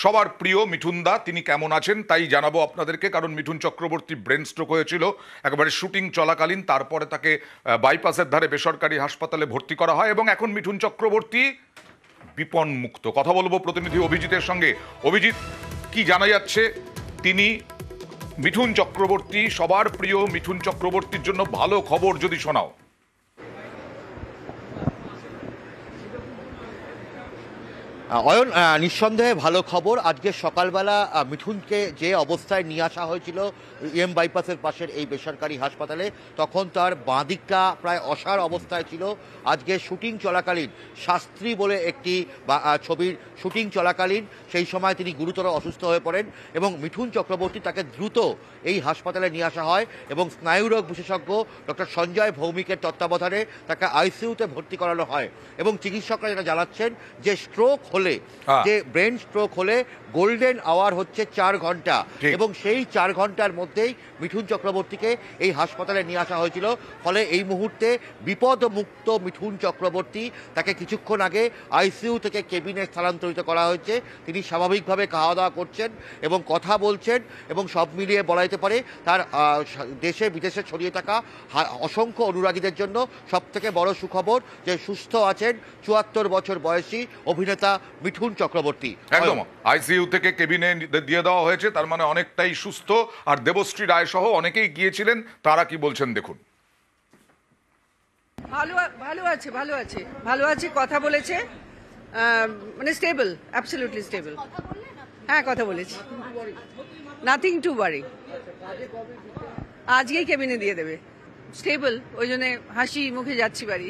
সবার প্রিয় মিঠুন দা, তিনি কেমন আছেন তাই জানাবো আপনাদেরকে। কারণ মিঠুন চক্রবর্তী ব্রেন স্ট্রোক হয়েছিল একেবারে শুটিং চলাকালীন, তারপরে তাকে বাইপাসের ধারে বেসরকারি হাসপাতালে ভর্তি করা হয় এবং এখন মিঠুন চক্রবর্তী বিপন মুক্ত। কথা বলবো প্রতিনিধি অভিজিতের সঙ্গে। অভিজিৎ, কি জানা যাচ্ছে? তিনি মিঠুন চক্রবর্তী, সবার প্রিয় মিঠুন চক্রবর্তীর জন্য ভালো খবর যদি শোনাও। অয়ন, নিঃসন্দেহে ভালো খবর। আজকে সকালবেলা মিঠুনকে যে অবস্থায় নিয়ে আসা হয়েছিল বাইপাসের পাশের এই বেসরকারি হাসপাতালে, তখন তার বাঁ দিকটা প্রায় অসাড় অবস্থায় ছিল। আজকে শুটিং চলাকালীন, শাস্ত্রী বলে একটি ছবির শুটিং চলাকালীন সেই সময় তিনি গুরুতর অসুস্থ হয়ে পড়েন এবং মিঠুন চক্রবর্তী তাকে দ্রুত এই হাসপাতালে নিয়ে আসা হয় এবং স্নায়ুরোগ বিশেষজ্ঞ ডক্টর সঞ্জয় ভৌমিকের তত্ত্বাবধানে তাকে আইসিইউতে ভর্তি করানো হয় এবং চিকিৎসকরা যেটা জানাচ্ছেন যে স্ট্রোক হলে, যে ব্রেন স্ট্রোক হলে গোল্ডেন আওয়ার হচ্ছে 4 ঘন্টা এবং সেই 4 ঘন্টার মধ্যেই মিঠুন চক্রবর্তীকে এই হাসপাতালে নিয়ে আসা হয়েছিল। ফলে এই মুহূর্তে বিপদমুক্ত মিঠুন চক্রবর্তী। তাকে কিছুক্ষণ আগে আইসিইউ থেকে কেবিনে স্থানান্তরিত করা হয়েছে। তিনি স্বাভাবিকভাবে খাওয়া দাওয়া করছেন এবং কথা বলছেন এবং সব মিলিয়ে বলা যেতে পারে তার দেশে বিদেশে ছড়িয়ে থাকা অসংখ্য অনুরাগীদের জন্য সবথেকে বড় সুখবর যে সুস্থ আছেন 74 বছর বয়সী অভিনেতা মিঠুন চক্রবর্তী। একদম আইসিইউ থেকে কেবিনে দিয়ে দেওয়া হয়েছে, তার মানে অনেকটাই সুস্থ। আর দেবশ্রী রায় সহ অনেকেই গিয়েছিলেন, তারা কি বলছেন দেখুন। ভালো আছে, কথা বলেছে, মানে স্টেবল, অ্যাবসলিউটলি স্টেবল। হ্যাঁ, কথা বলেছি, নাথিং টু ওয়ারি। আজকেই কেবিনে দিয়ে দেবে, স্টেবল, ওই জন্য হাসি মুখে যাচ্ছি বাড়ি।